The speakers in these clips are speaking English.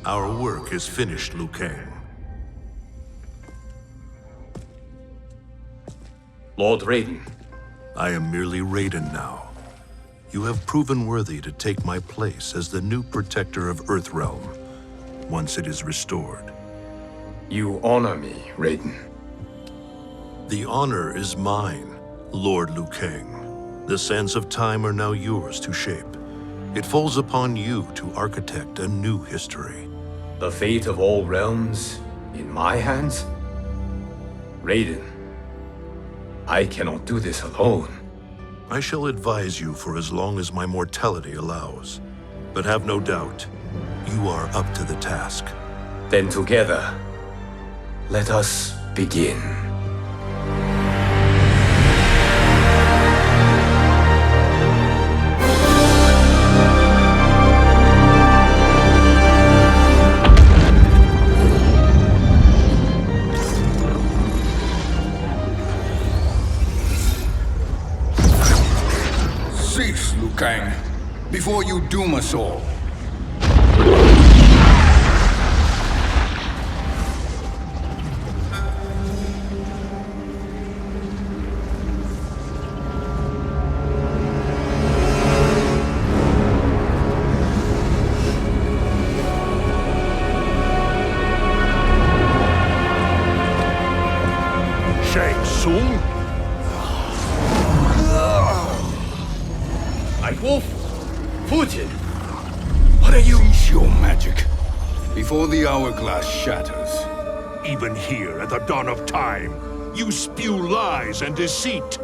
Our work is finished, Liu Kang. Lord Raiden. I am merely Raiden now. You have proven worthy to take my place as the new protector of Earthrealm, once it is restored. You honor me, Raiden. The honor is mine, Lord Liu Kang. The sands of time are now yours to shape. It falls upon you to architect a new history. The fate of all realms in my hands? Raiden, I cannot do this alone. I shall advise you for as long as my mortality allows. But have no doubt, you are up to the task. Then together, let us begin. Cease, Liu Kang, before you doom us all. Shang Tsung? Wolf, Putin, what are you? Cease your magic, before the hourglass shatters. Even here at the dawn of time, you spew lies and deceit.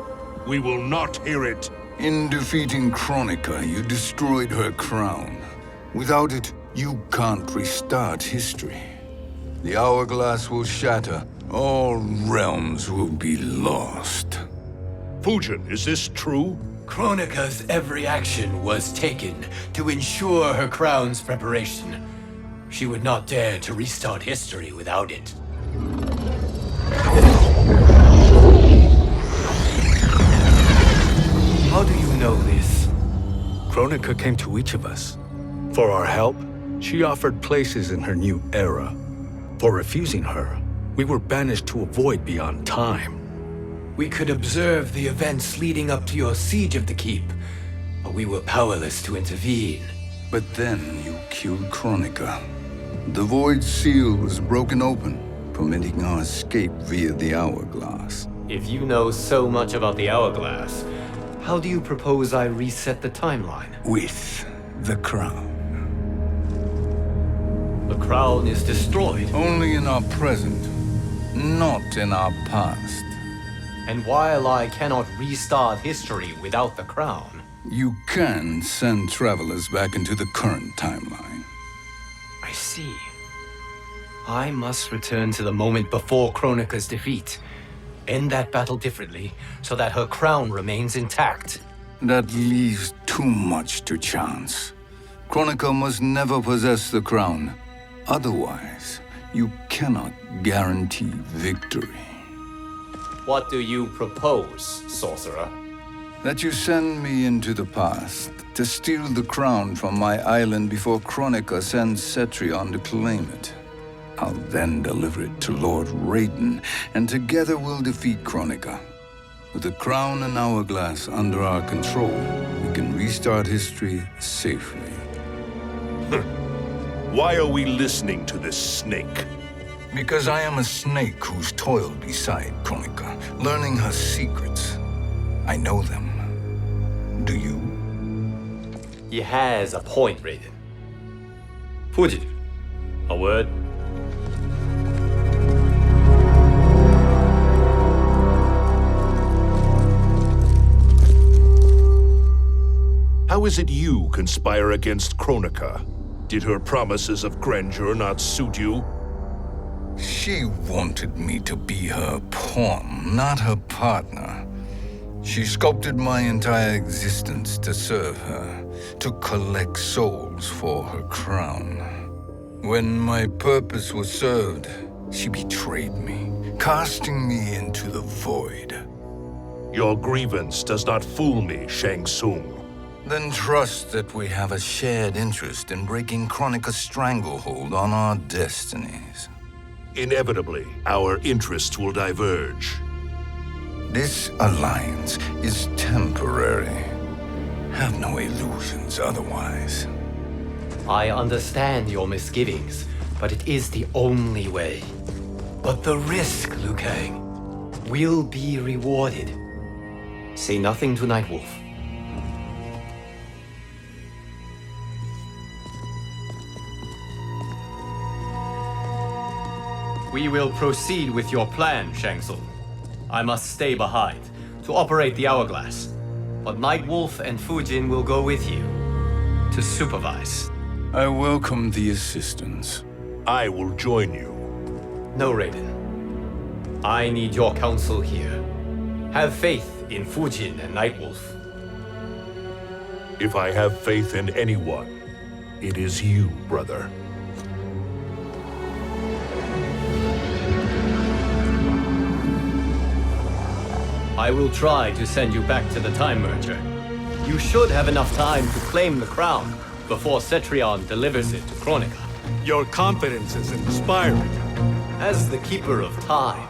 We will not hear it. In defeating Kronika, you destroyed her crown. Without it, you can't restart history. The hourglass will shatter. All realms will be lost. Fujin, is this true? Kronika's every action was taken to ensure her crown's preparation. She would not dare to restart history without it. How do you know this? Kronika came to each of us. For our help, she offered places in her new era. For refusing her, we were banished to a void beyond time. We could observe the events leading up to your siege of the keep, but we were powerless to intervene. But then you killed Kronika. The Void Seal was broken open, permitting our escape via the hourglass. If you know so much about the hourglass, how do you propose I reset the timeline? With the crown. The crown is destroyed. Only in our present, not in our past. And while I cannot restart history without the crown, You can send travelers back into the current timeline. I see. I must return to the moment before Kronika's defeat. End that battle differently, so that her crown remains intact. That leaves too much to chance. Kronika must never possess the crown. Otherwise, you cannot guarantee victory. What do you propose, sorcerer? That you send me into the past to steal the crown from my island before Kronika sends Cetrion to claim it. I'll then deliver it to Lord Raiden, and together we'll defeat Kronika. With the crown and hourglass under our control, we can restart history safely. Why are we listening to this snake? Because I am a snake who's toiled beside Kronika, learning her secrets. I know them. Do you? He has a point, Raiden. Fuji, a word? How is it you conspire against Kronika? Did her promises of grandeur not suit you? She wanted me to be her pawn, not her partner. She sculpted my entire existence to serve her, to collect souls for her crown. When my purpose was served, she betrayed me, casting me into the void. Your grievance does not fool me, Shang Tsung. Then trust that we have a shared interest in breaking Kronika's stranglehold on our destinies. Inevitably, our interests will diverge. This alliance is temporary. Have no illusions otherwise. I understand your misgivings, but it is the only way. But the risk, Liu Kang, will be rewarded. Say nothing to Nightwolf. We will proceed with your plan, Shang Tsung. I must stay behind to operate the hourglass. But Nightwolf and Fujin will go with you to supervise. I welcome the assistance. I will join you. No, Raiden. I need your counsel here. Have faith in Fujin and Nightwolf. If I have faith in anyone, it is you, brother. I will try to send you back to the Time Merger. You should have enough time to claim the crown before Cetrion delivers it to Kronika. Your confidence is inspiring. As the Keeper of Time,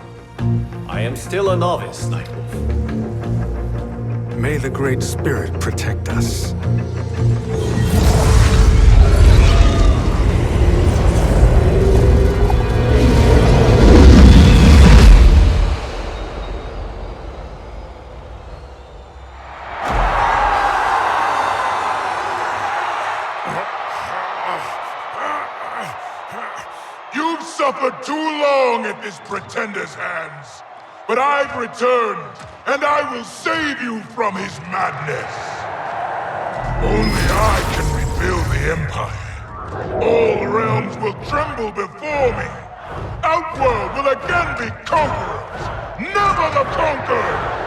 I am still a novice, Nightwolf. May the Great Spirit protect us. You've suffered too long at this pretender's hands. But I've returned, and I will save you from his madness. Only I can rebuild the Empire. All realms will tremble before me. Outworld will again be conquerors, never the conquered!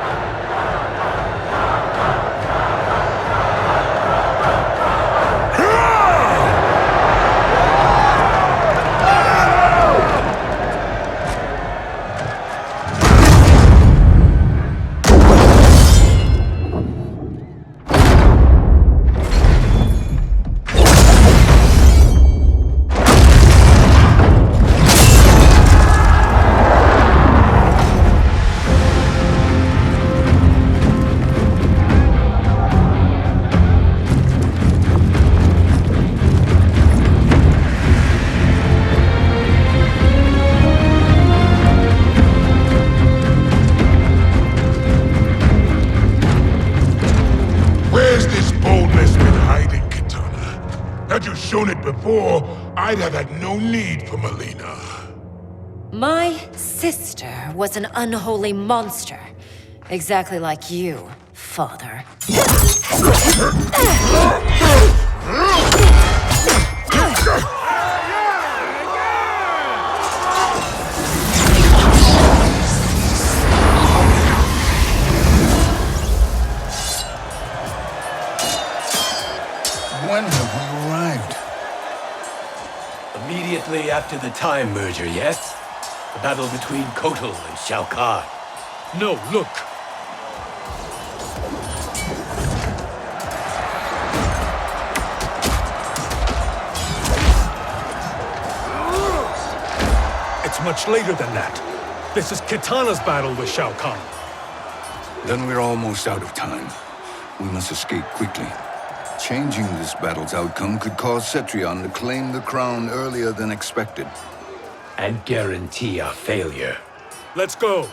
Shown it before, I'd have had no need for Melina. My sister was an unholy monster. Exactly like you, father. When have we arrived? Immediately after the Time Merger, yes? The battle between Kotal and Shao Kahn. No, look! It's much later than that. This is Kitana's battle with Shao Kahn. Then we're almost out of time. We must escape quickly. Changing this battle's outcome could cause Cetrion to claim the crown earlier than expected. And guarantee our failure. Let's go!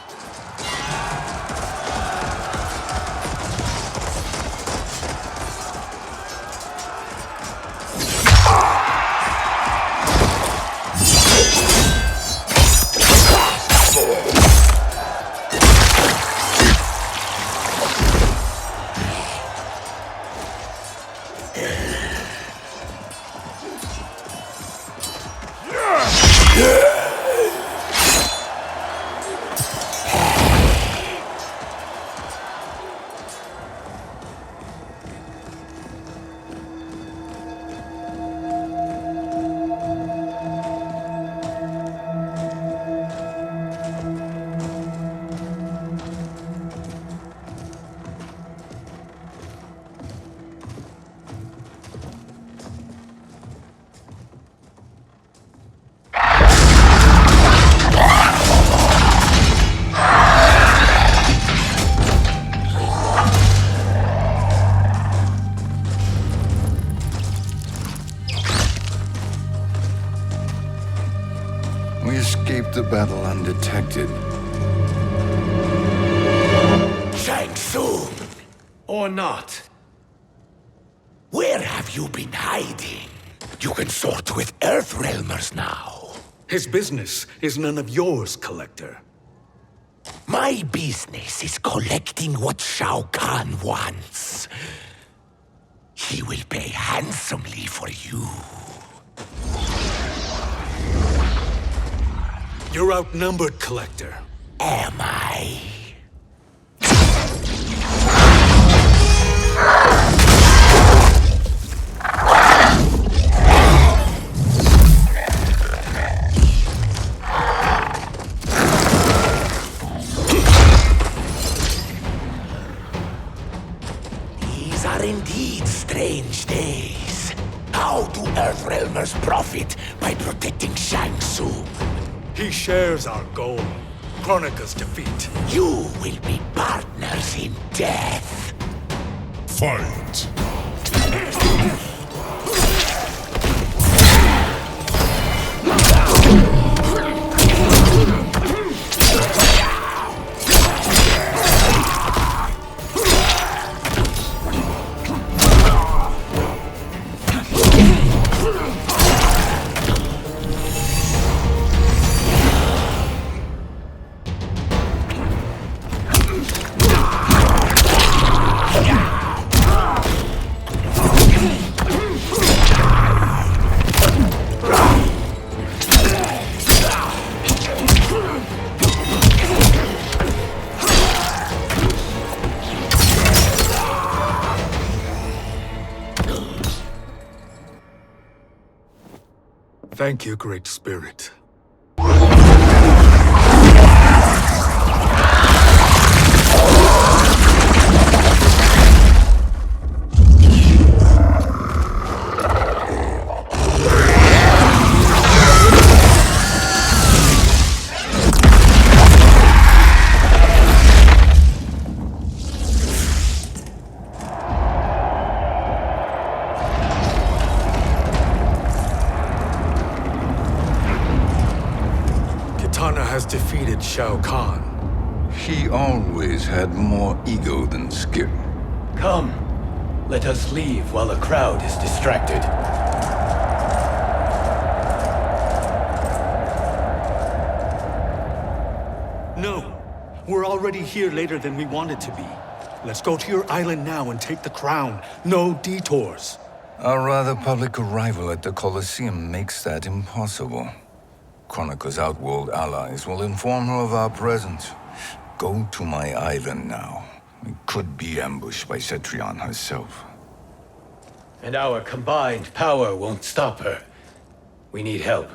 We escaped the battle undetected. Shang Tsung, Or not. where have you been hiding? You can sort with Earthrealmers now. His business is none of yours, Collector. My business is collecting what Shao Kahn wants. He will pay handsomely for you. You're outnumbered, Collector. Am I? These are indeed strange days. How do Earthrealmers profit by protecting Shang Tsung? He shares our goal. Kronika's defeat. You will be partners in death. Fight! Thank you, Great Spirit. Has defeated Shao Kahn. He always had more ego than skill. Come, let us leave while the crowd is distracted. No, we're already here later than we wanted to be. Let's go to your island now and take the crown. No detours. Our rather public arrival at the Colosseum makes that impossible. Kronika's outworld allies will inform her of our presence. Go to my island now. We could be ambushed by Cetrion herself. And our combined power won't stop her. We need help.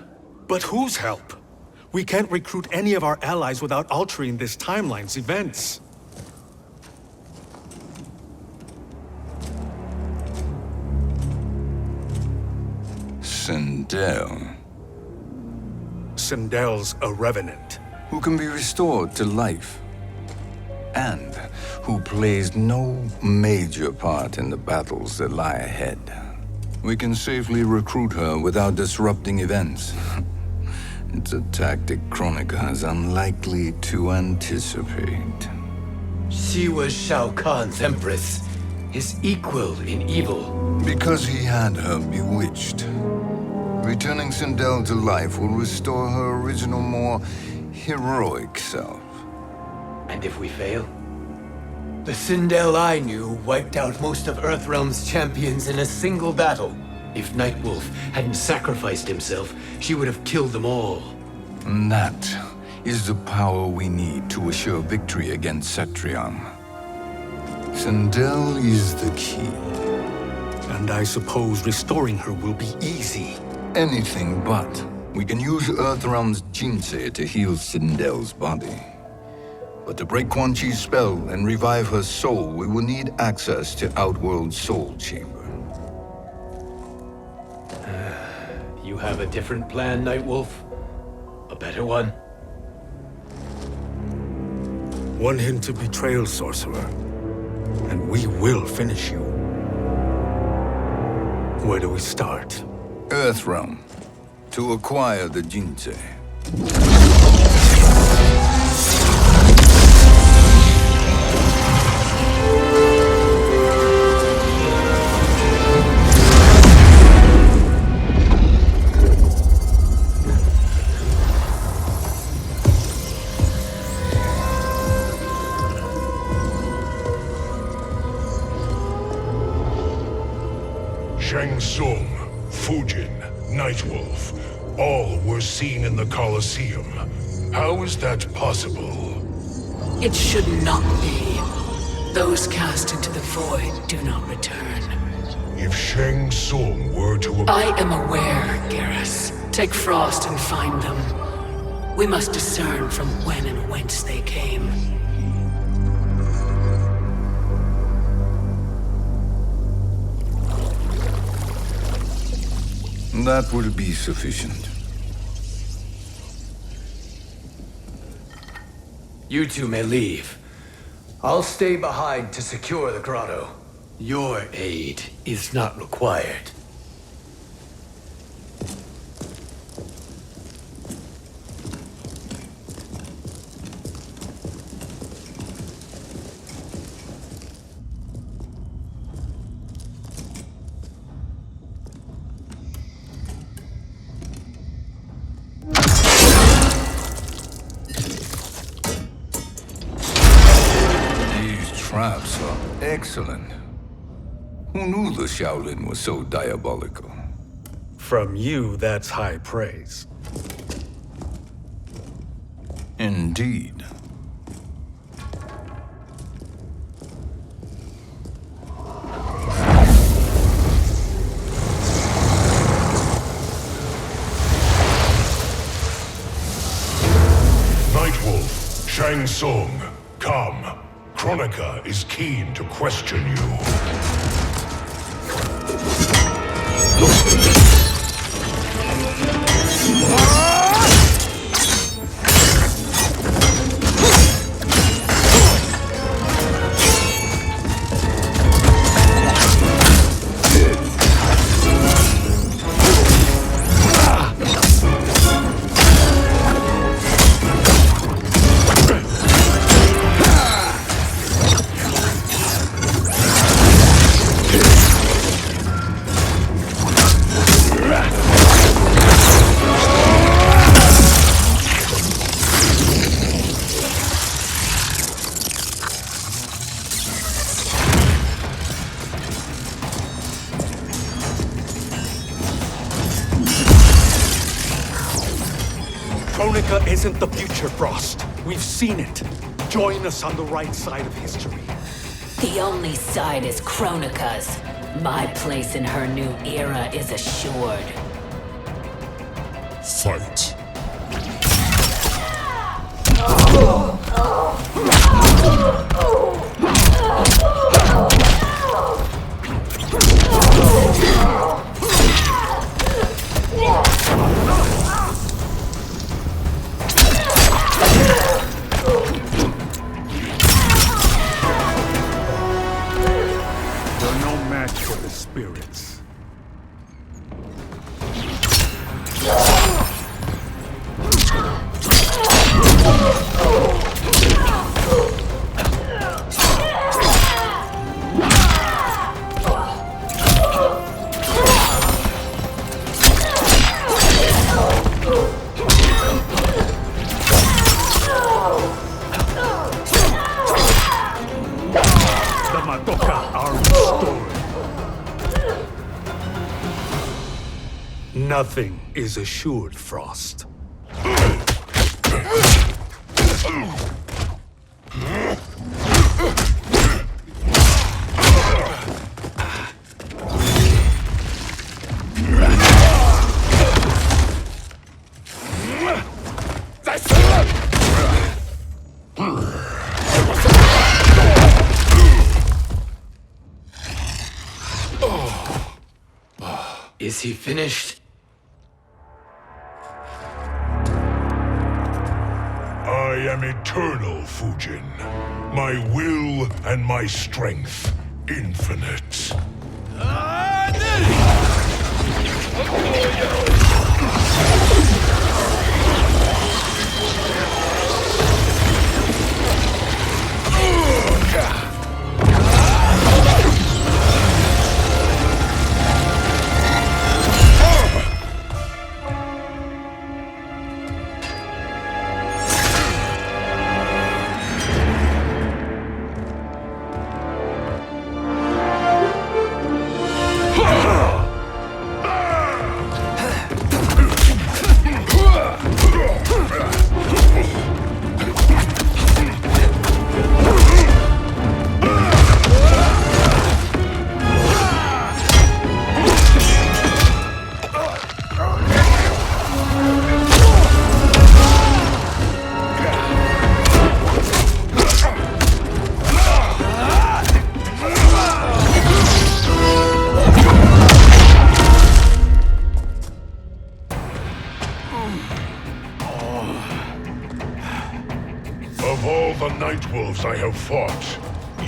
But whose help? We can't recruit any of our allies without altering this timeline's events. Sindel, Sindel's a revenant. who can be restored to life, and who plays no major part in the battles that lie ahead. We can safely recruit her without disrupting events. It's a tactic Kronika is unlikely to anticipate. She was Shao Kahn's Empress, his equal in evil. Because he had her bewitched. Returning Sindel to life will restore her original, more heroic self. And if we fail? The Sindel I knew wiped out most of Earthrealm's champions in a single battle. If Nightwolf hadn't sacrificed himself, she would have killed them all. And that is the power we need to assure victory against Cetrion. Sindel is the key. And I suppose restoring her will be easy. Anything but. We can use Earthrealm's Jinsei to heal Sindel's body. But to break Quan Chi's spell and revive her soul, we will need access to Outworld's Soul Chamber. You have a different plan, Nightwolf? A better one? One hint of betrayal, sorcerer, and we will finish you. Where do we start? Earthrealm. To acquire the Jinsei. Shang Tsung, Fujin, Nightwolf, all were seen in the Colosseum. How is that possible? It should not be. Those cast into the void do not return. If Shang Tsung were to... I am aware, Garrus. Take Frost and find them. We must discern from when and whence they came. That will be sufficient. You two may leave. I'll stay behind to secure the grotto. Your aid is not required. Traps are excellent. Who knew the Shaolin was so diabolical? From you, that's high praise. Indeed. Nightwolf, Shang Tsung, come. Kronika is keen to question you. Kronika isn't the future, Frost. We've seen it. Join us on the right side of history. The only side is Kronika's. My place in her new era is assured. Fight. You're no match for the spirits. The Madoka are restored. Nothing is assured, Frost. Is he finished? I am eternal, Fujin. My will and my strength, infinite. Of all the Nightwolves I have fought,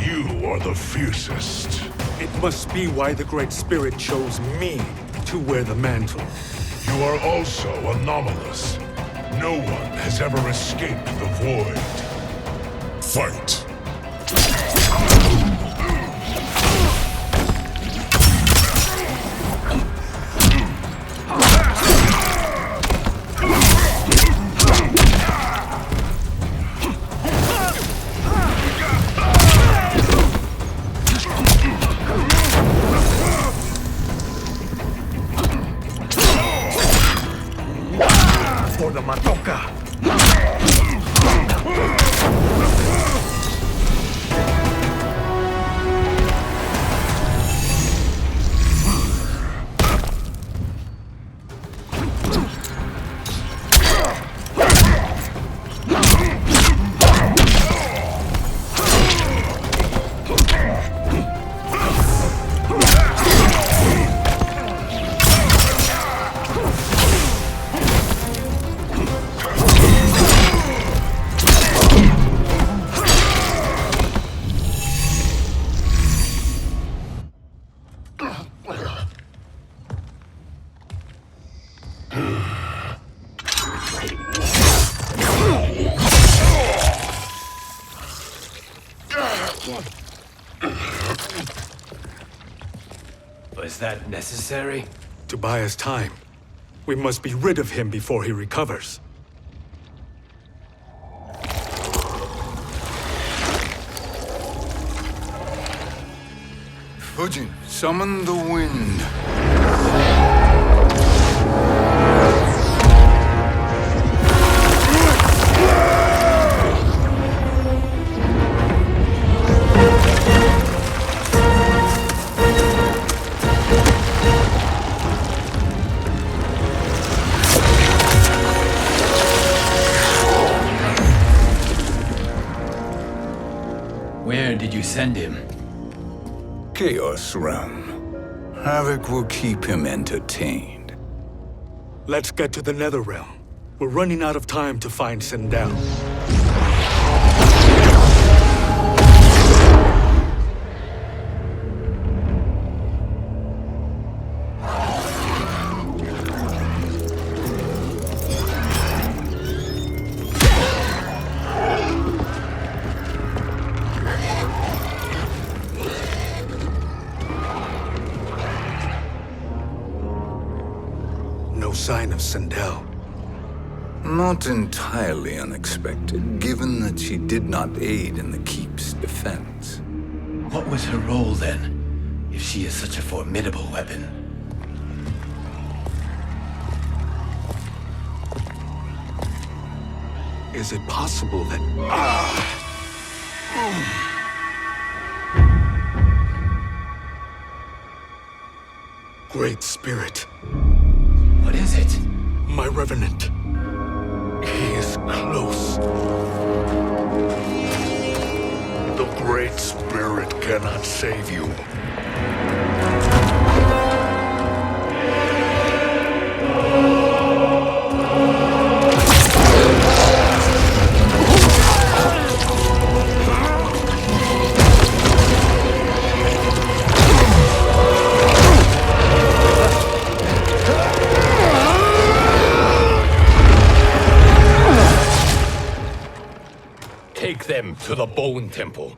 you are the fiercest. It must be why the Great Spirit chose me to wear the mantle. You are also anomalous. No one has ever escaped the void. Fight! For the Matoka! Was that necessary? To buy us time. We must be rid of him before he recovers. Fujin, summon the wind. Where did you send him? Chaos Realm. Havoc will keep him entertained. Let's get to the Netherrealm. We're running out of time to find Sindel. No sign of Sindel. Not entirely unexpected, given that she did not aid in the Keep's defense. What was her role then, if she is such a formidable weapon? Is it possible that... Great Spirit. What is it? My Revenant. He is close. The Great Spirit cannot save you. Take them to the Bone Temple.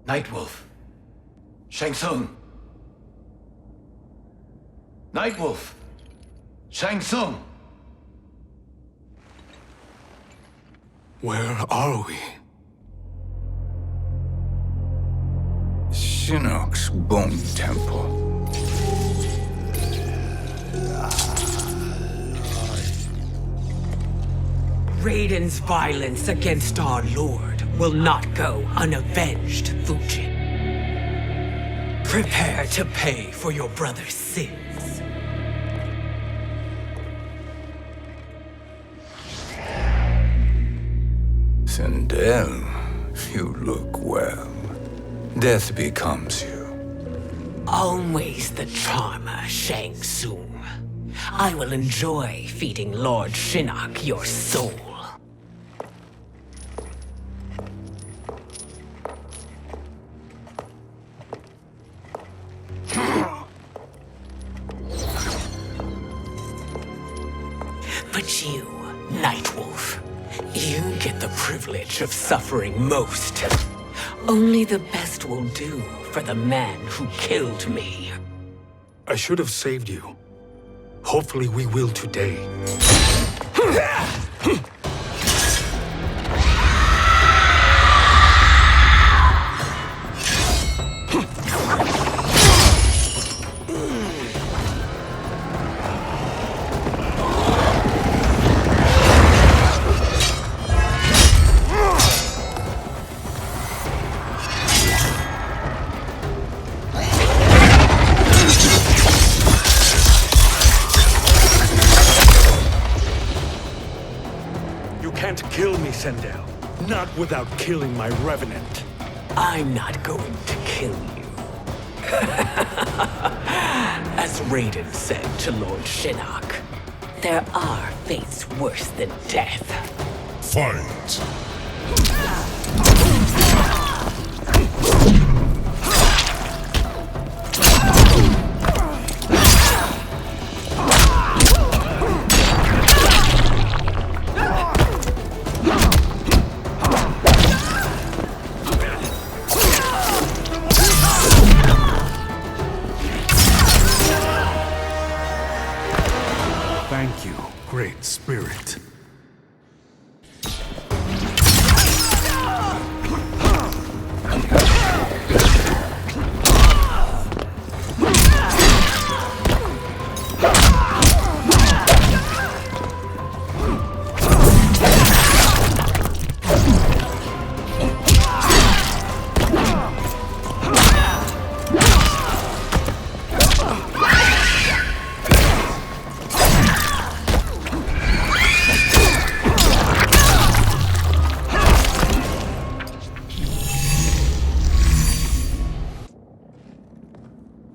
Nightwolf. Shang Tsung. Nightwolf. Shang Tsung. Where are we? Shinnok's Bone Temple. Raiden's violence against our Lord will not go unavenged, Fujin. Prepare to pay for your brother's sins. Sindel, you look well. Death becomes you. Always the charmer, Shang Tsung. I will enjoy feeding Lord Shinnok your soul. But you, Nightwolf, you get the privilege of suffering most. Only the best will do for the man who killed me. I should have saved you. Hopefully we will today. Kill me, Sindel. Not without killing my revenant. I'm not going to kill you. As Raiden said to Lord Shinnok, there are fates worse than death. Fight! Thank you, Great Spirit.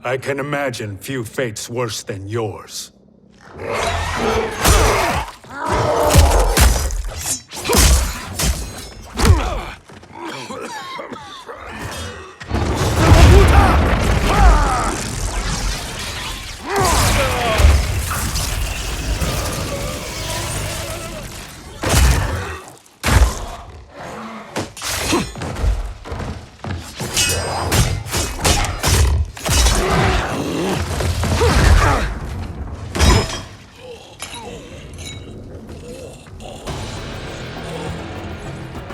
I can imagine few fates worse than yours.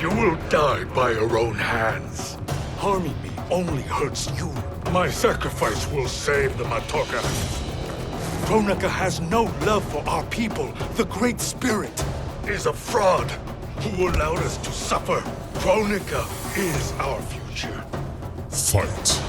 You will die by your own hands. Harming me only hurts you. My sacrifice will save the Matoka. Kronika has no love for our people. The Great Spirit is a fraud who allowed us to suffer. Kronika is our future. Fight!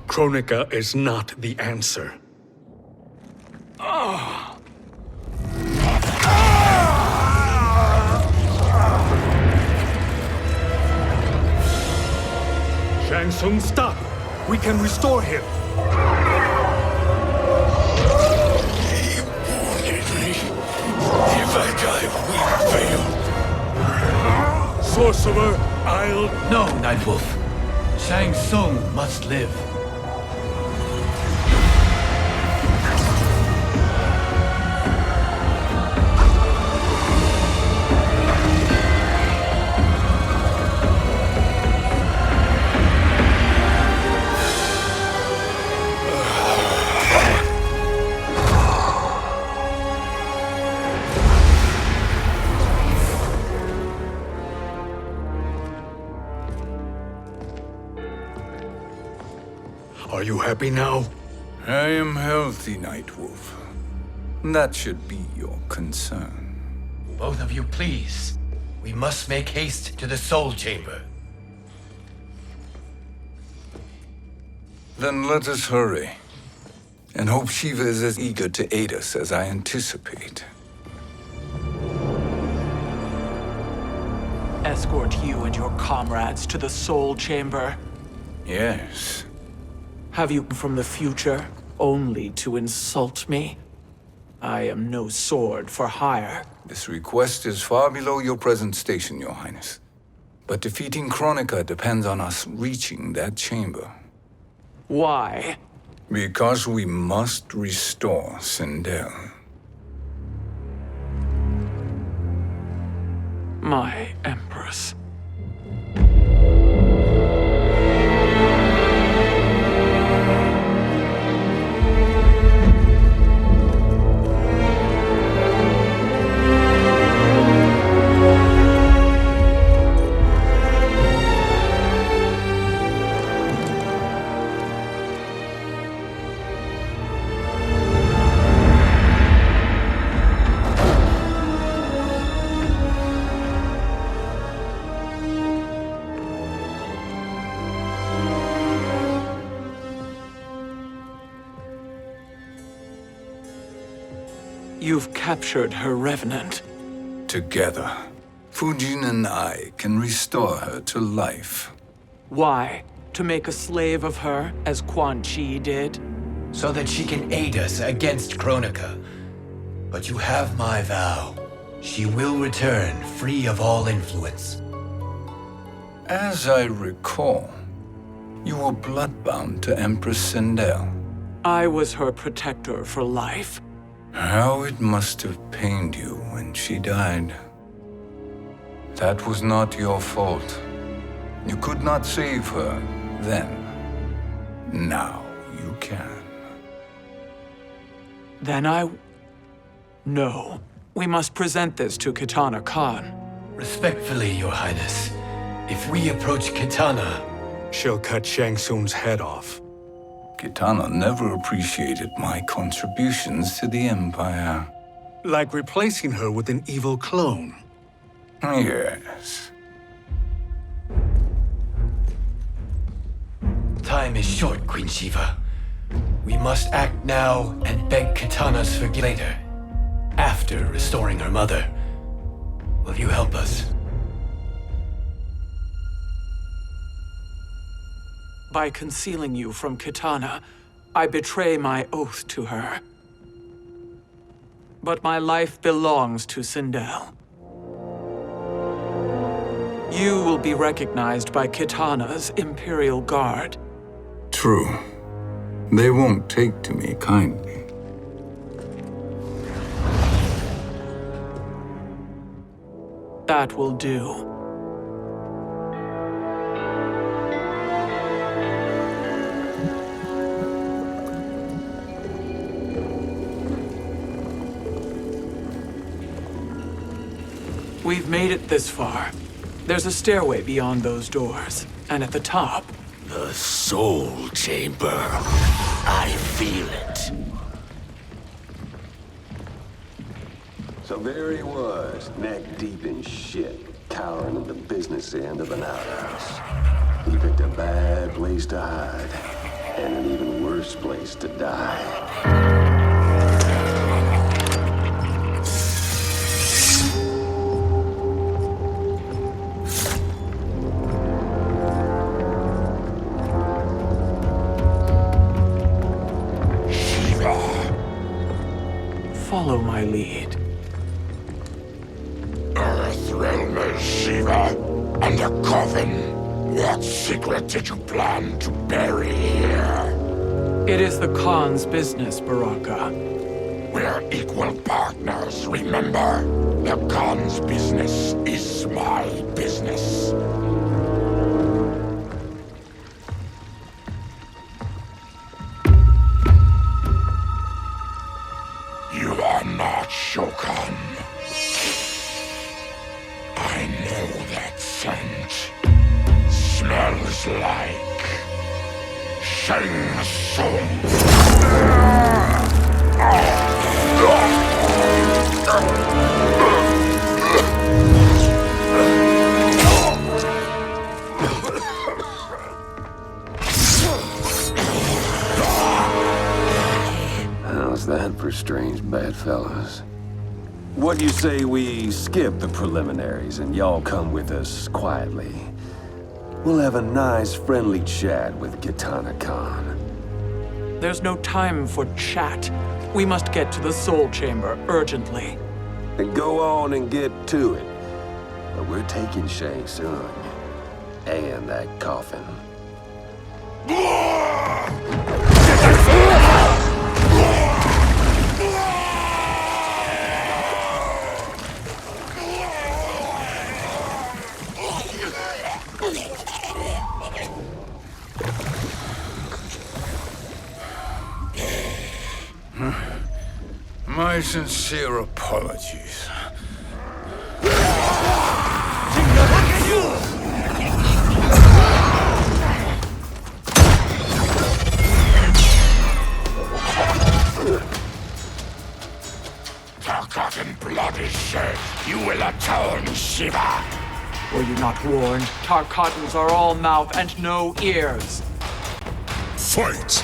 Kronika is not the answer. Shang Tsung, stop! We can restore him! He wounded me. If I die, we fail. Sorcerer, I'll... No, Nightwolf. Shang Tsung must live. Are you happy now? I am healthy, Nightwolf. That should be your concern. Both of you, please. We must make haste to the Soul Chamber. Then let us hurry. And hope Shiva is as eager to aid us as I anticipate. Escort you and your comrades to the Soul Chamber. Yes. Have you come from the future only to insult me? I am no sword for hire. This request is far below your present station, Your Highness. But defeating Kronika depends on us reaching that chamber. Why? Because we must restore Sindel. My Empress. You've captured her revenant. Together, Fujin and I can restore her to life. Why? To make a slave of her, as Quan Chi did? So that she can aid us against Kronika. But you have my vow. She will return free of all influence. As I recall, you were bloodbound to Empress Sindel. I was her protector for life. How it must have pained you when she died. That was not your fault. You could not save her then. Now you can. Then No. We must present this to Kitana Khan. Respectfully, Your Highness, if we approach Kitana, She'll cut Shang Tsung's head off. Kitana never appreciated my contributions to the Empire. Like replacing her with an evil clone. Yes. Time is short, Queen Shiva. We must act now and beg Kitana's forgiveness later, after restoring her mother. Will you help us? By concealing you from Kitana, I betray my oath to her. But my life belongs to Sindel. You will be recognized by Kitana's Imperial Guard. True. They won't take to me kindly. That will do. We've made it this far. There's a stairway beyond those doors, and at the top... The Soul Chamber. I feel it. So there he was, neck deep in shit, cowering at the business end of an outhouse. He picked a bad place to hide, and an even worse place to die. follow my lead. Earthrealmer Shiva and a coffin. What secret did you plan to bury here? It is the Khan's business, Baraka. We're equal partners, remember? The Khan's business is my business. You are not Shokan. I know that scent. Smells like Shang Tsung. How's that for strange bedfellows? What do you say we skip the preliminaries and y'all come with us quietly? We'll have a nice, friendly chat with Kitana Khan. There's no time for chat. We must get to the Soul Chamber urgently. Then go on and get to it. But we're taking Shang Tsung. And that coffin. My sincere apologies. Forgotten blood is shed. You will atone, Shiva. Were you not warned? Tarkatans are all mouth and no ears. Fight!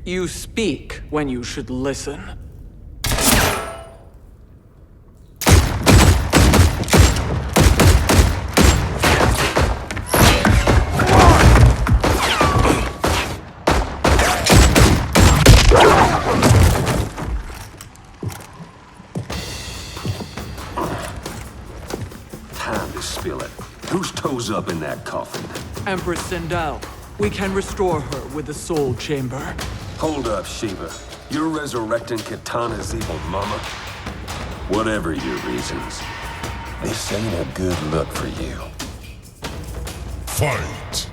You speak when you should listen. Time to spill it. Whose toes up in that coffin? Empress Sindel. We can restore her with the Soul Chamber. Hold up, Shiva. You're resurrecting Kitana's evil mama? Whatever your reasons, this ain't a good look for you. Fight!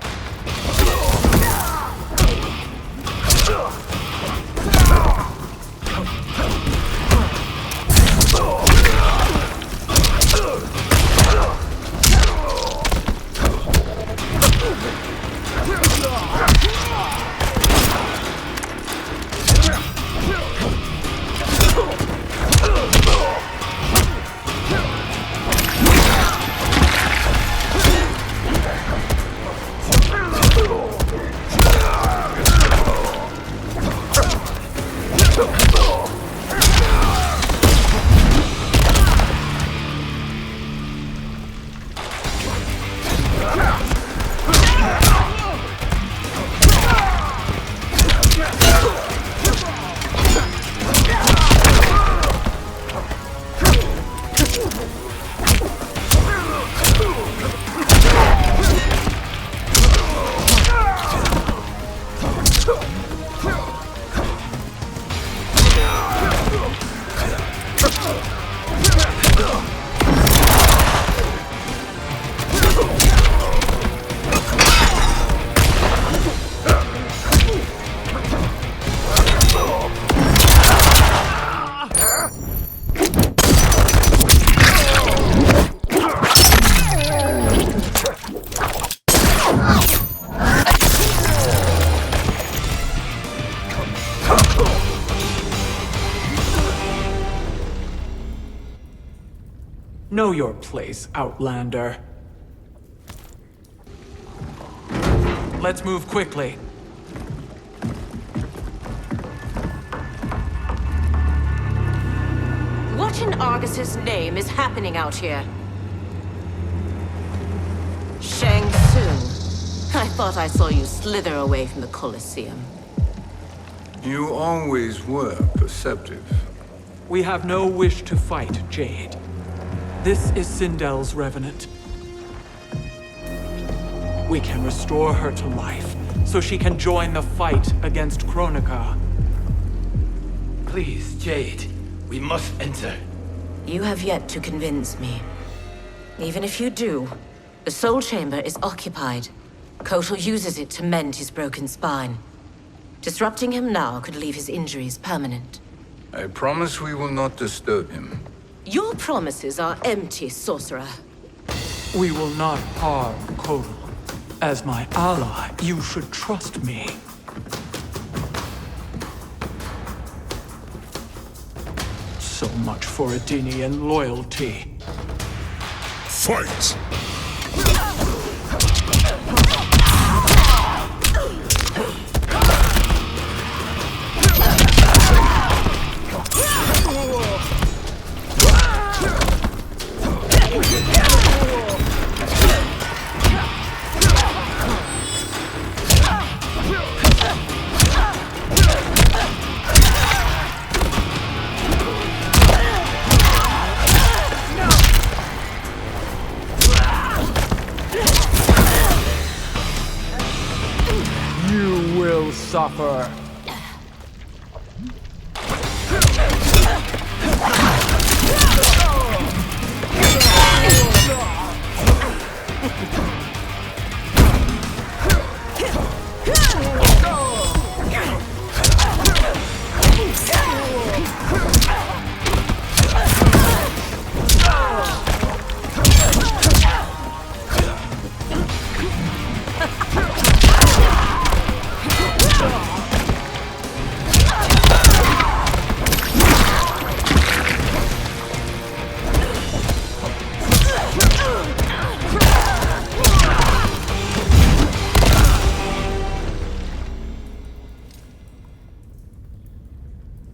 Know your place, Outlander. Let's move quickly. What in Argus's name is happening out here? Shang Tsung. I thought I saw you slither away from the Colosseum. You always were perceptive. We have no wish to fight, Jade. This is Sindel's revenant. We can restore her to life, so she can join the fight against Kronika. Please, Jade, we must enter. You have yet to convince me. Even if you do, the Soul Chamber is occupied. Kotal uses it to mend his broken spine. Disrupting him now could leave his injuries permanent. I promise we will not disturb him. Your promises are empty, sorcerer. We will not harm Kotal. As my ally, you should trust me. So much for Adenian loyalty. Fight! You will suffer.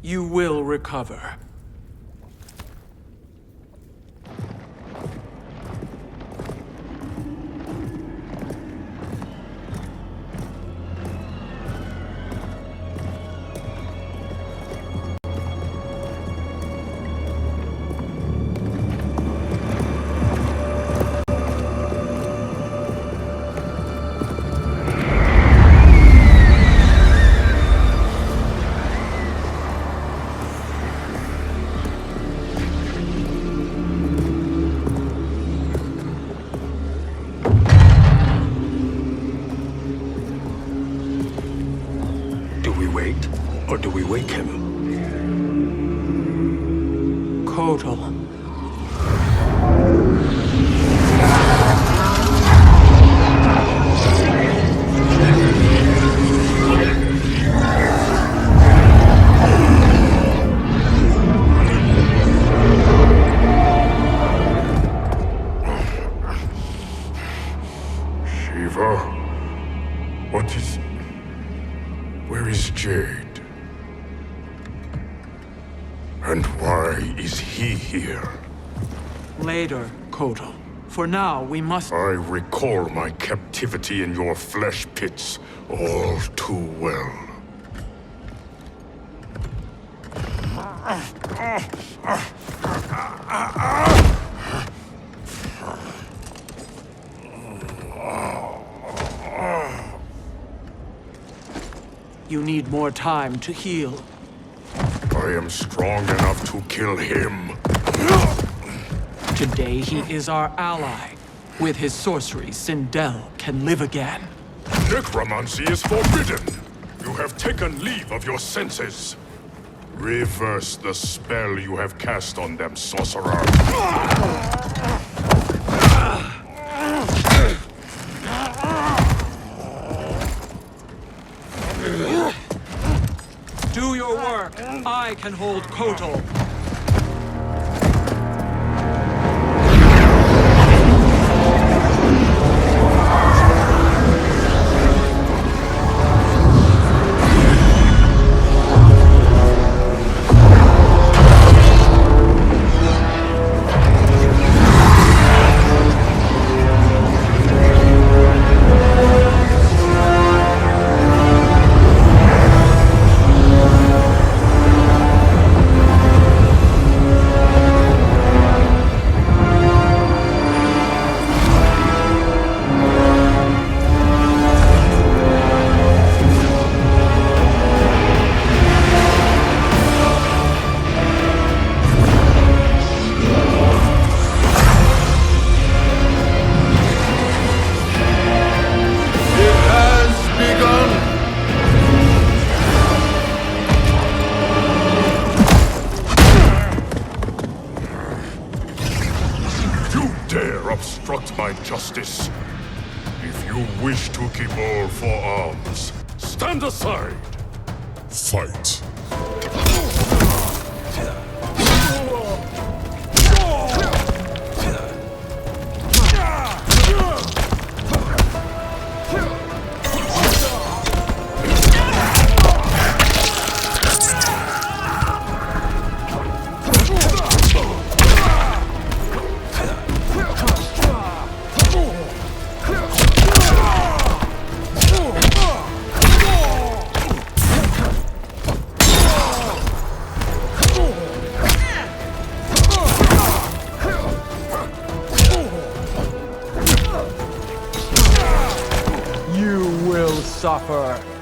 You will recover. Or do we wake him? Kotal. Shiva? What is... Where is Jade? And why is he here? Later, Kotal. For now, we must... I recall my captivity in your flesh pits all too well. You need more time to heal. I am strong enough to kill him. Today he is our ally. With his sorcery, Sindel can live again. Necromancy is forbidden. You have taken leave of your senses. Reverse the spell you have cast on them, sorcerer. Do your work. I can hold Kotal. obstruct my justice. If you wish to keep all four arms, stand aside. Fight. Suffer.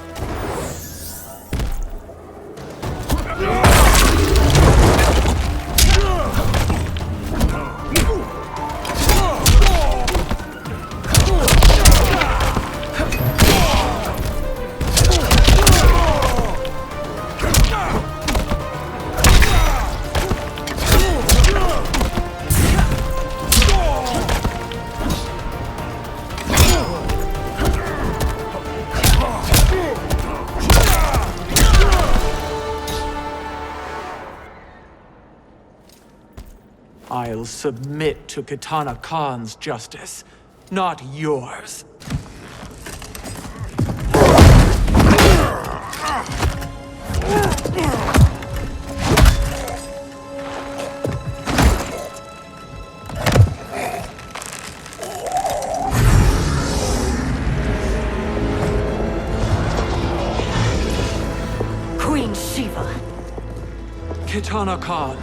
I'll submit to Kitana Khan's justice, not yours. Queen Shiva. Kitana Khan,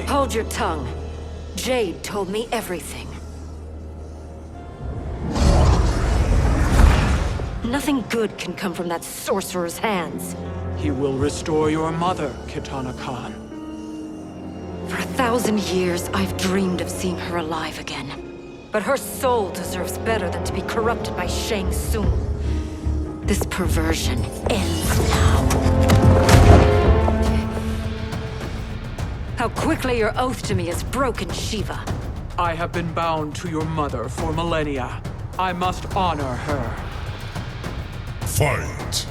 Hold your tongue. Jade told me everything. Nothing good can come from that sorcerer's hands. He will restore your mother, Kitana Khan. For 1,000 years, I've dreamed of seeing her alive again. But her soul deserves better than to be corrupted by Shang Tsung. This perversion ends now. How quickly your oath to me has broken, Shiva. I have been bound to your mother for millennia. I must honor her. Fight.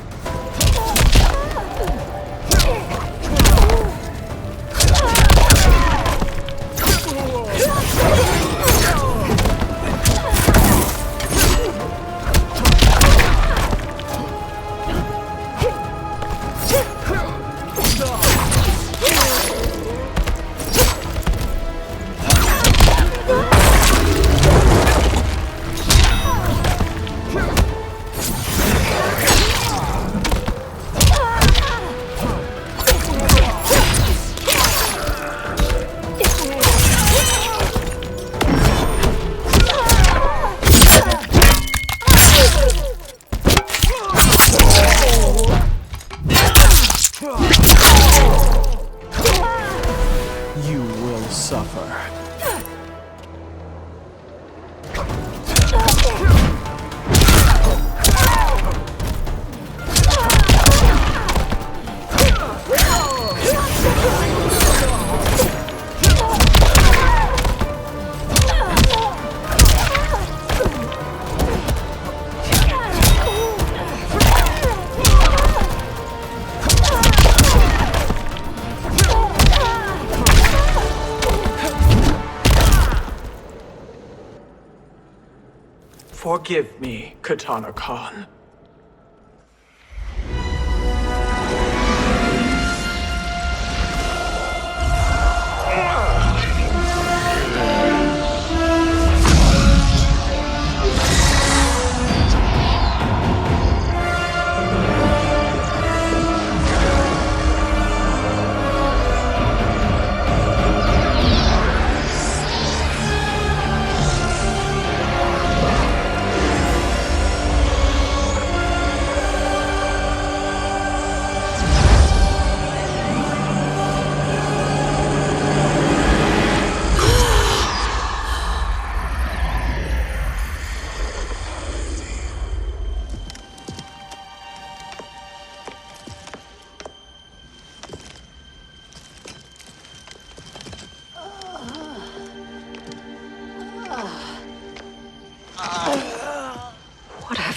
Forgive me, Kitana Khan.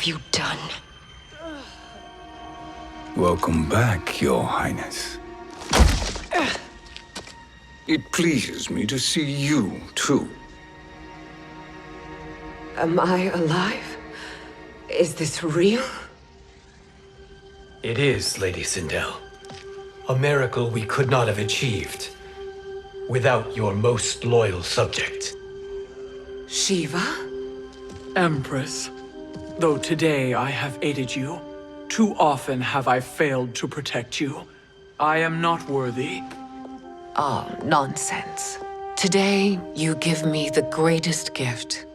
you done? Welcome back, Your Highness. It pleases me to see you, too. Am I alive? Is this real? It is, Lady Sindel. A miracle we could not have achieved without your most loyal subject. Shiva? Empress, though today I have aided you, too often have I failed to protect you. I am not worthy. Oh, nonsense. Today, you give me the greatest gift.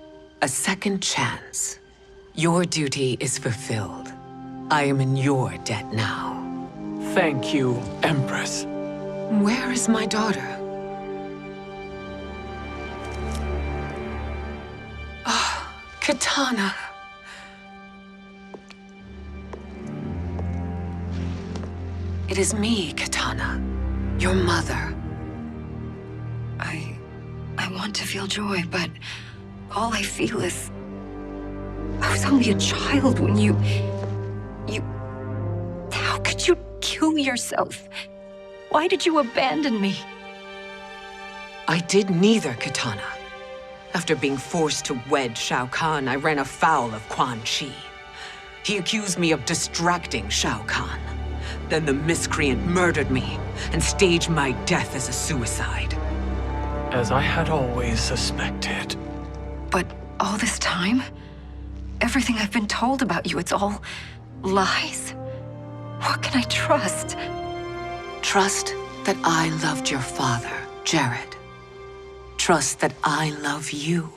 A second chance. Your duty is fulfilled. I am in your debt now. Thank you, Empress. Where is my daughter? Ah, Katana. It is me, Katana. Your mother. I want to feel joy, but all I feel is... I was only a child when you... How could you kill yourself? Why did you abandon me? I did neither, Katana. After being forced to wed Shao Kahn, I ran afoul of Quan Chi. He accused me of distracting Shao Kahn. Then the miscreant murdered me and staged my death as a suicide. As I had always suspected. But all this time? Everything I've been told about you, it's all lies? What can I trust? Trust that I loved your father, Jared. Trust that I love you.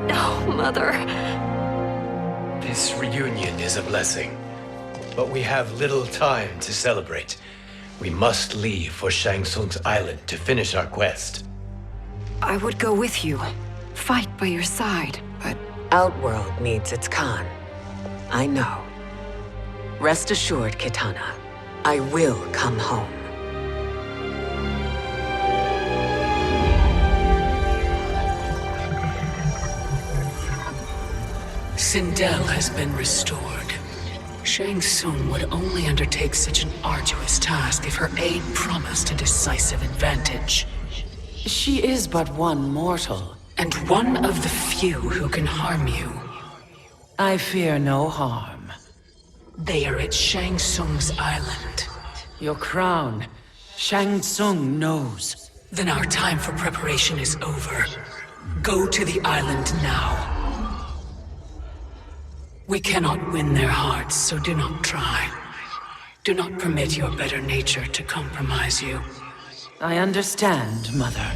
No, Mother. This reunion is a blessing, but we have little time to celebrate. We must leave for Shang Tsung's island to finish our quest. I would go with you, fight by your side, but... Outworld needs its Khan. I know. Rest assured, Katana, I will come home. Sindel has been restored. Shang Tsung would only undertake such an arduous task if her aid promised a decisive advantage. She is but one mortal. And one of the few who can harm you. I fear no harm. They are at Shang Tsung's island. Your crown, Shang Tsung knows. Then our time for preparation is over. Go to the island now. We cannot win their hearts, so do not try. Do not permit your better nature to compromise you. I understand, Mother.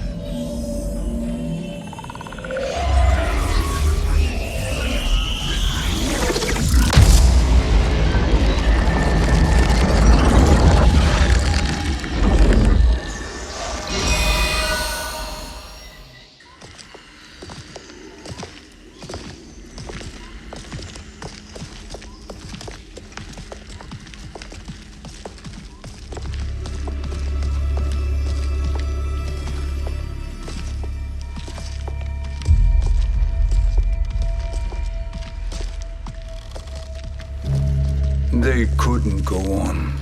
They couldn't go on.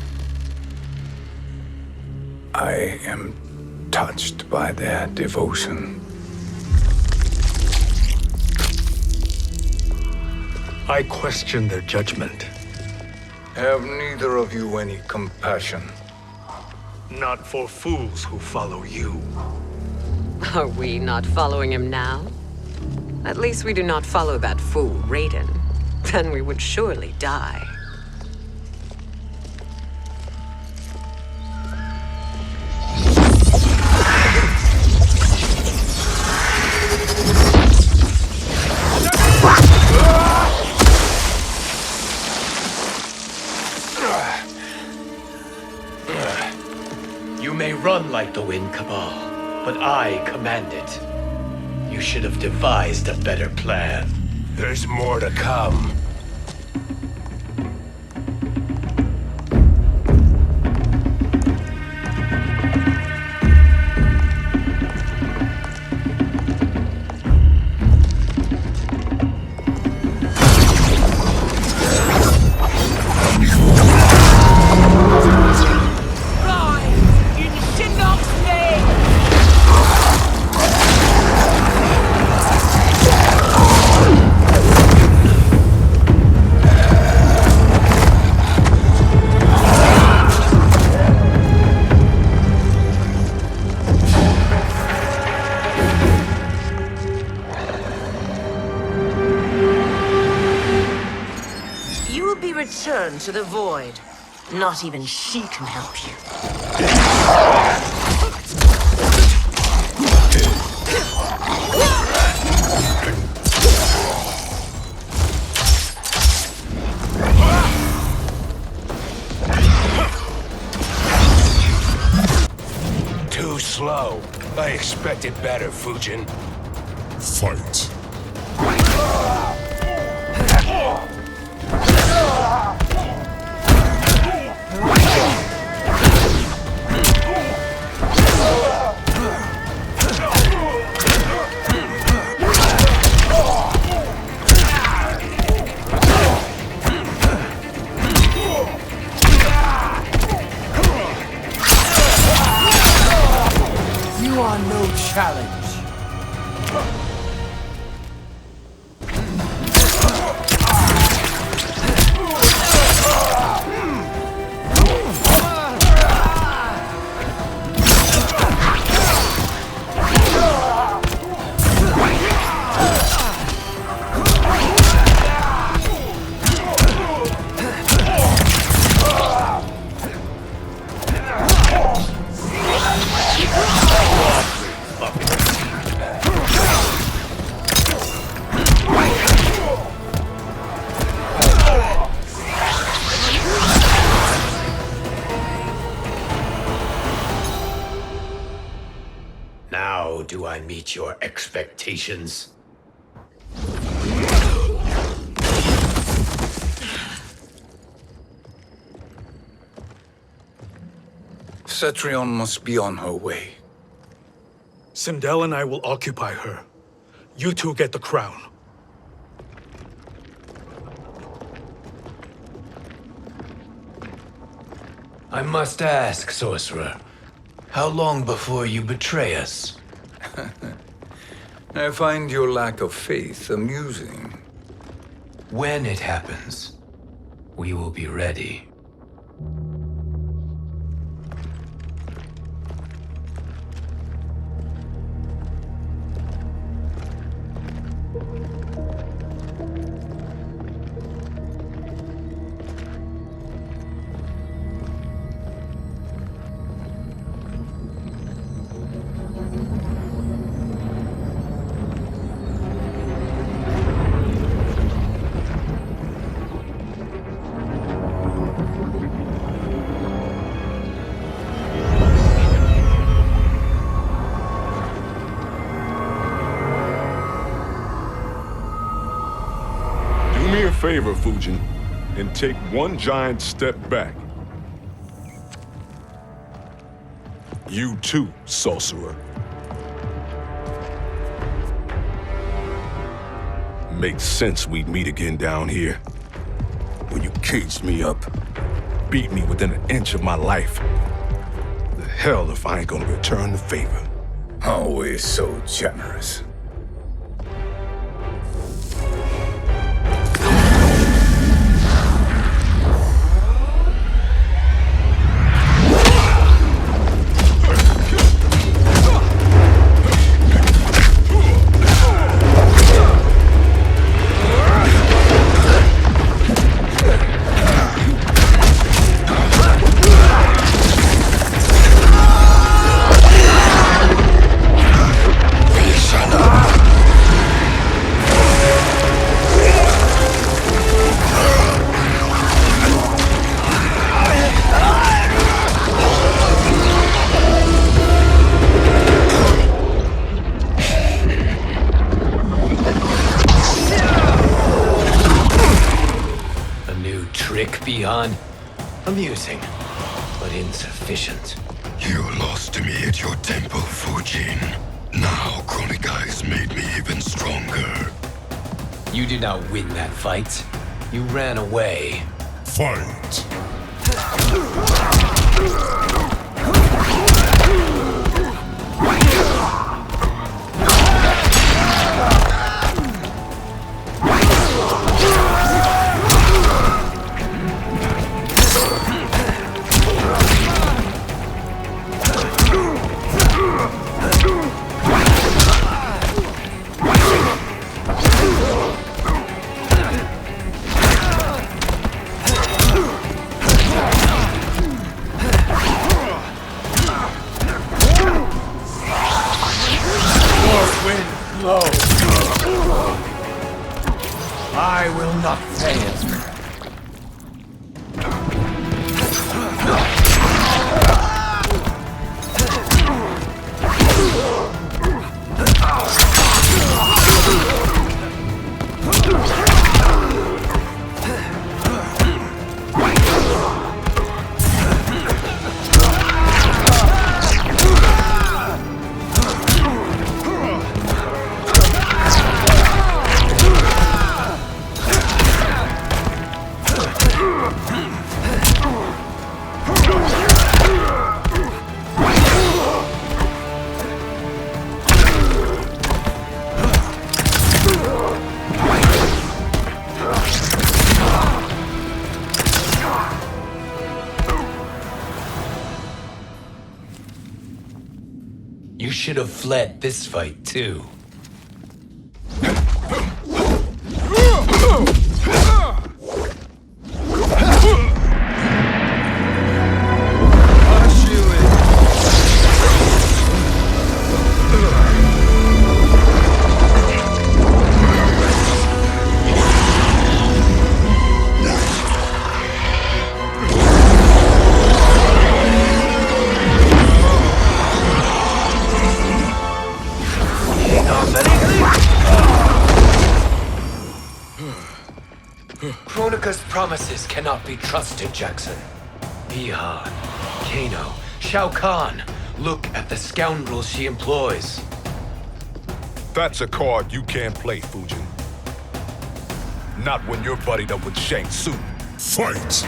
I am touched by their devotion. I question their judgment. Have neither of you any compassion? Not for fools who follow you. Are we not following him now? At least we do not follow that fool, Raiden. Then we would surely die. You may run like the wind, Cabal, but I command it. You should have devised a better plan. There's more to come. into the void. Not even she can help you. Too slow. I expected better, Fujin. Fight. You are no challenge. Now do I meet your expectations? Cetrion must be on her way. Sindel and I will occupy her. You two get the crown. I must ask, sorcerer, how long before you betray us? I find your lack of faith amusing. When it happens, we will be ready. Do me a favor, Fujin, and take one giant step back. You too, sorcerer. Makes sense we'd meet again down here. When you caged me up, beat me within an inch of my life. The hell if I ain't gonna return the favor. Always so generous. Beyond amusing, but insufficient. You lost to me at your temple, Fujin. Now Kronika has made me even stronger. You did not win that fight. You ran away. Fight! You should have fled this fight, too. Kronika's promises cannot be trusted, Jackson. Bihan, Kano, Shao Kahn. Look at the scoundrels she employs. That's a card you can't play, Fujin. Not when you're buddied up with Shang Tsung. Fight!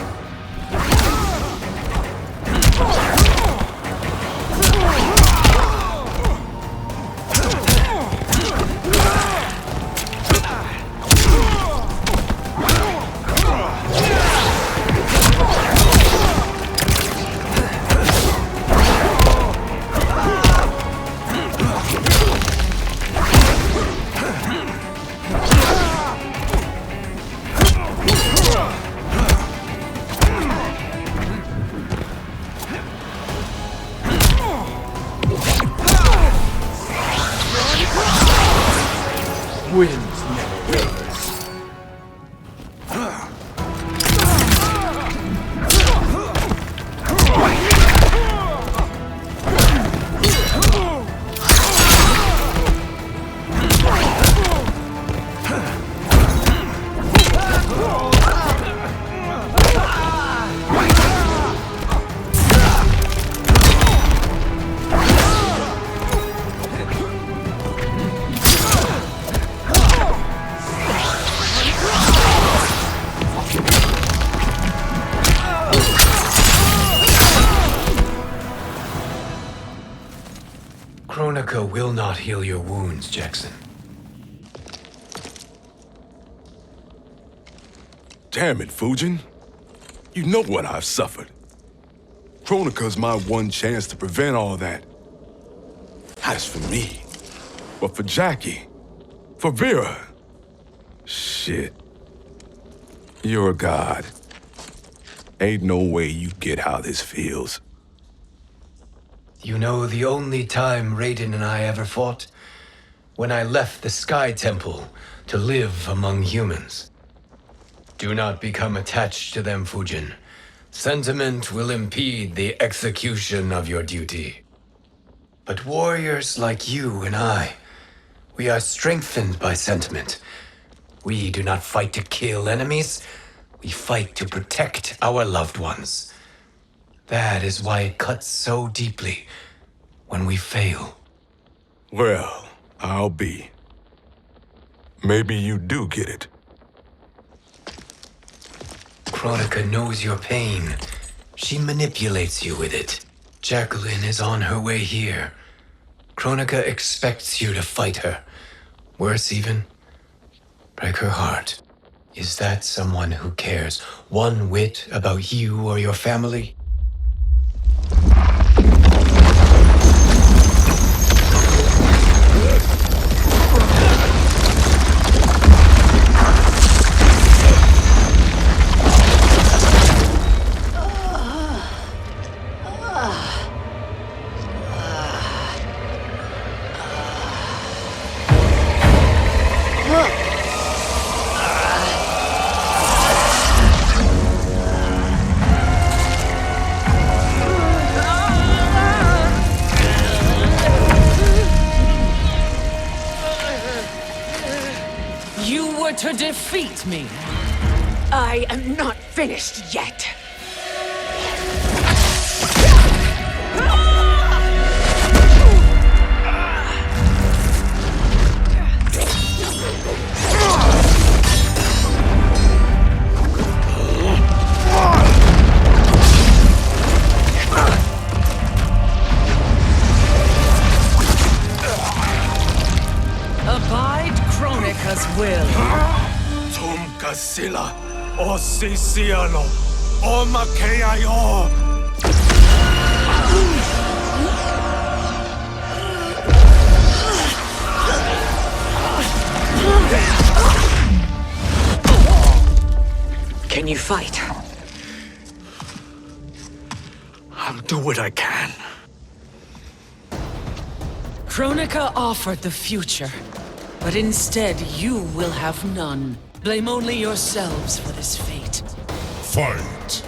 Winds never wavers. Kronika will not heal your wounds, Jackson. Damn it, Fujin. You know what I've suffered. Kronika's my one chance to prevent all that. As for me, but for Jackie, for Vera, shit. You're a god. Ain't no way you get how this feels. You know the only time Raiden and I ever fought? When I left the Sky Temple to live among humans. Do not become attached to them, Fujin. Sentiment will impede the execution of your duty. But warriors like you and I, we are strengthened by sentiment. We do not fight to kill enemies. We fight to protect our loved ones. That is why it cuts so deeply when we fail. Well, I'll be. Maybe you do get it. Kronika knows your pain. She manipulates you with it. Jacqueline is on her way here. Kronika expects you to fight her. Worse even, break her heart. Is that someone who cares one whit about you or your family? To defeat me. I am not finished yet. Abide Kronika's will. Sila, o Siciano, o Makeayo. fight. I'll do what I can. Kronika offered the future, but instead you will have none. Blame only yourselves for this fate. Fight!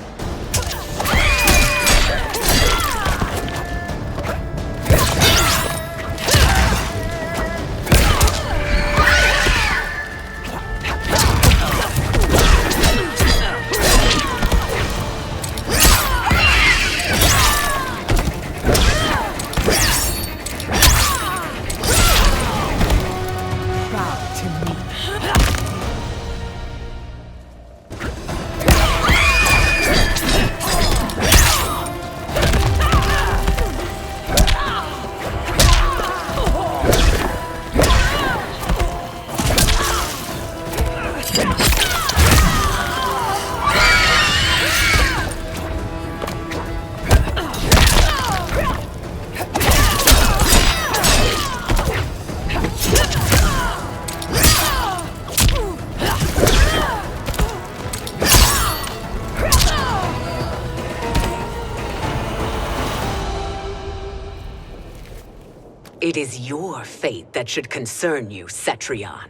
It is your fate that should concern you, Cetrion.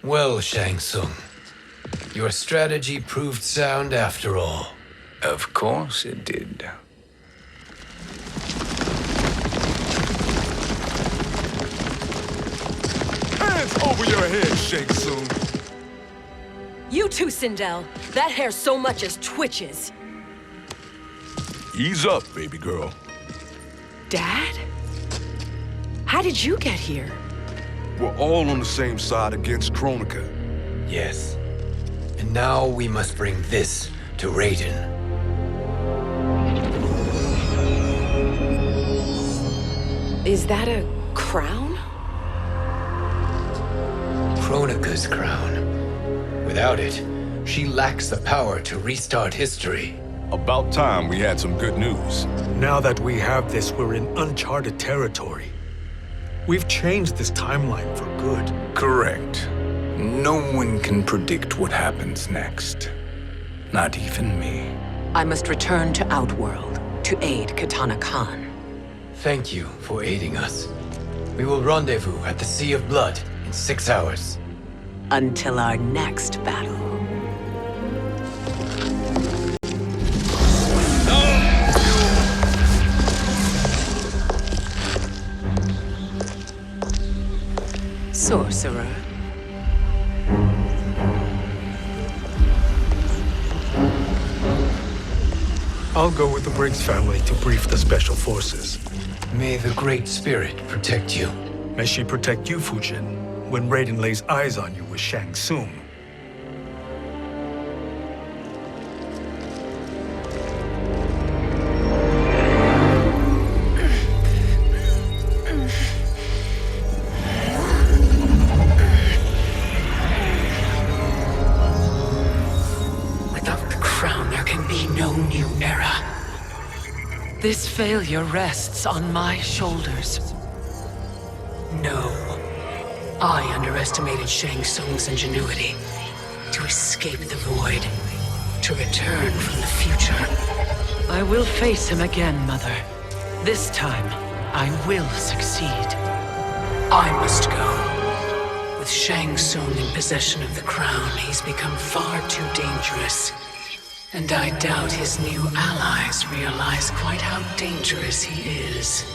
Well, Shang Tsung, your strategy proved sound after all. Of course it did. Hands over your head, Shang Tsung. You too, Sindel. That hair so much as twitches. Ease up, baby girl. Dad? How did you get here? We're all on the same side against Kronika. Yes. And now we must bring this to Raiden. Is that a crown? Kronika's crown. Without it, she lacks the power to restart history. About time we had some good news. Now that we have this, we're in uncharted territory. We've changed this timeline for good. Correct. No one can predict what happens next. Not even me. I must return to Outworld to aid Kitana Khan. Thank you for aiding us. We will rendezvous at the Sea of Blood in 6 hours. Until our next battle. Sorcerer. I'll go with the Briggs family to brief the Special Forces. May the Great Spirit protect you. May she protect you, Fujin, when Raiden lays eyes on you with Shang Tsung. This failure rests on my shoulders. No. I underestimated Shang Tsung's ingenuity. To escape the void. To return from the future. I will face him again, Mother. This time, I will succeed. I must go. With Shang Tsung in possession of the crown, he's become far too dangerous. And I doubt his new allies realize quite how dangerous he is.